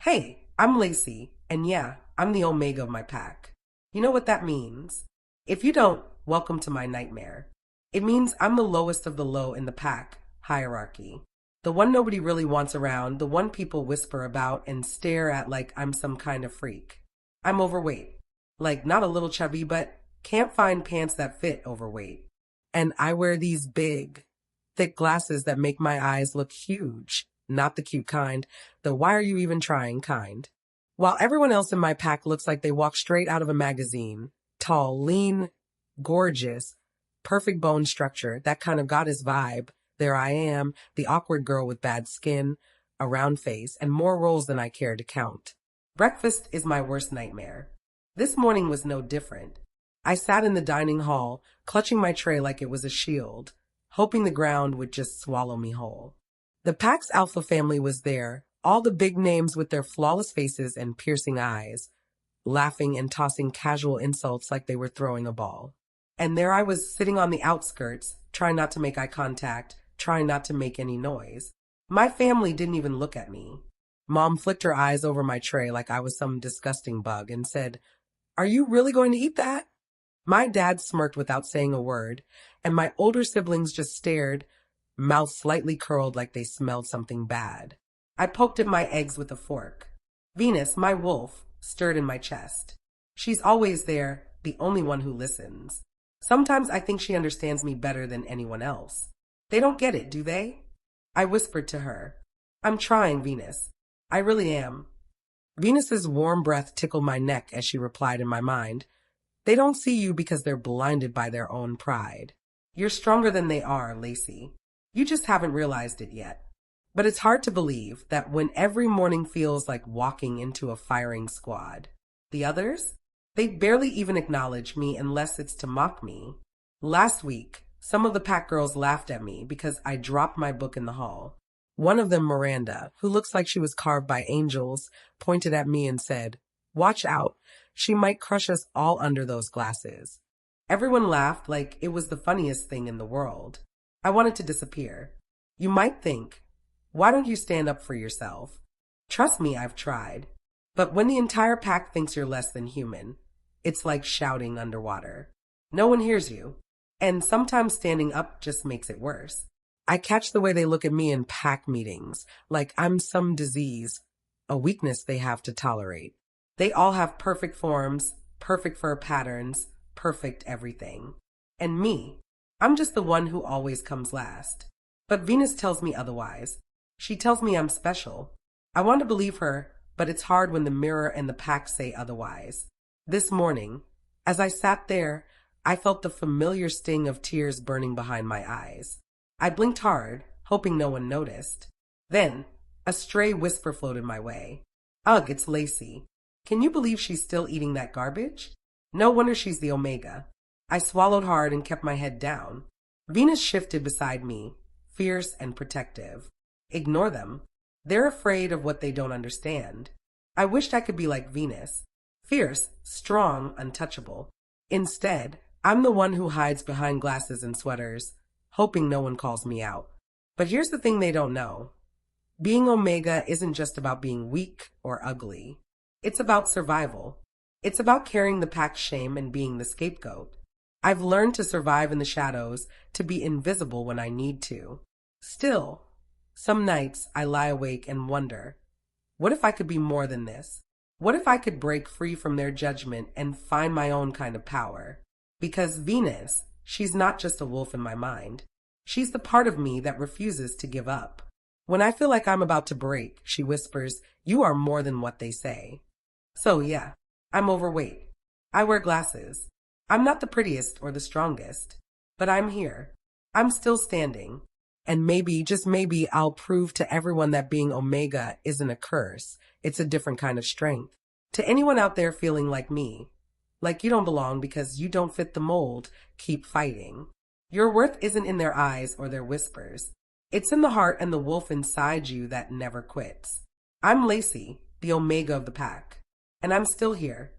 Hey, I'm Lacy, and yeah, I'm the omega of my pack. You know what that means? If you don't, welcome to my nightmare. It means I'm the lowest of the low in the pack hierarchy. The one nobody really wants around, the one people whisper about and stare at like I'm some kind of freak. I'm overweight. Like, not a little chubby, but can't find pants that fit overweight. And I wear these big, thick glasses that make my eyes look huge. Not the cute kind, the why are you even trying kind. While everyone else in my pack looks like they walk straight out of a magazine. Tall, lean, gorgeous, perfect bone structure, that kind of goddess vibe. There I am, the awkward girl with bad skin, a round face, and more rolls than I care to count. Breakfast is my worst nightmare. This morning was no different. I sat in the dining hall, clutching my tray like it was a shield, hoping the ground would just swallow me whole. The pack's alpha family was there, all the big names with their flawless faces and piercing eyes, laughing and tossing casual insults like they were throwing a ball. And there I was sitting on the outskirts, trying not to make eye contact, trying not to make any noise. My family didn't even look at me. Mom flicked her eyes over my tray like I was some disgusting bug and said, "Are you really going to eat that?" My dad smirked without saying a word, and my older siblings just stared, mouths slightly curled like they smelled something bad. I poked at my eggs with a fork. Venus, my wolf, stirred in my chest. She's always there, the only one who listens. Sometimes I think she understands me better than anyone else. They don't get it, do they? I whispered to her. I'm trying, Venus. I really am. Venus's warm breath tickled my neck as she replied in my mind, They don't see you because they're blinded by their own pride. You're stronger than they are, Lacy. You just haven't realized it yet. But it's hard to believe that when every morning feels like walking into a firing squad. The others? They barely even acknowledge me unless it's to mock me. Last week, some of the pack girls laughed at me because I dropped my book in the hall. One of them, Miranda, who looks like she was carved by angels, pointed at me and said, "Watch out, she might crush us all under those glasses." Everyone laughed like it was the funniest thing in the world. I wanted to disappear. You might think, why don't you stand up for yourself? Trust me, I've tried. But when the entire pack thinks you're less than human, it's like shouting underwater. No one hears you. And sometimes standing up just makes it worse. I catch the way they look at me in pack meetings, like I'm some disease, a weakness they have to tolerate. They all have perfect forms, perfect fur patterns, perfect everything. And me, I'm just the one who always comes last. But Venus tells me otherwise. She tells me I'm special. I want to believe her, but it's hard when the mirror and the pack say otherwise. This morning, as I sat there, I felt the familiar sting of tears burning behind my eyes. I blinked hard, hoping no one noticed. Then, a stray whisper floated my way. Ugh, it's Lacy. Can you believe she's still eating that garbage? No wonder she's the omega. I swallowed hard and kept my head down. Venus shifted beside me, fierce and protective. Ignore them. They're afraid of what they don't understand. I wished I could be like Venus. Fierce, strong, untouchable. Instead, I'm the one who hides behind glasses and sweaters, hoping no one calls me out. But here's the thing they don't know. Being omega isn't just about being weak or ugly. It's about survival. It's about carrying the pack's shame and being the scapegoat. I've learned to survive in the shadows, to be invisible when I need to. Still, some nights I lie awake and wonder, what if I could be more than this? What if I could break free from their judgment and find my own kind of power? Because Venus, she's not just a wolf in my mind. She's the part of me that refuses to give up. When I feel like I'm about to break, she whispers, "You are more than what they say." So yeah, I'm overweight. I wear glasses. I'm not the prettiest or the strongest, but I'm here. I'm still standing. And maybe, just maybe, I'll prove to everyone that being omega isn't a curse. It's a different kind of strength. To anyone out there feeling like me, like you don't belong because you don't fit the mold, keep fighting. Your worth isn't in their eyes or their whispers. It's in the heart and the wolf inside you that never quits. I'm Lacy, the omega of the pack, and I'm still here,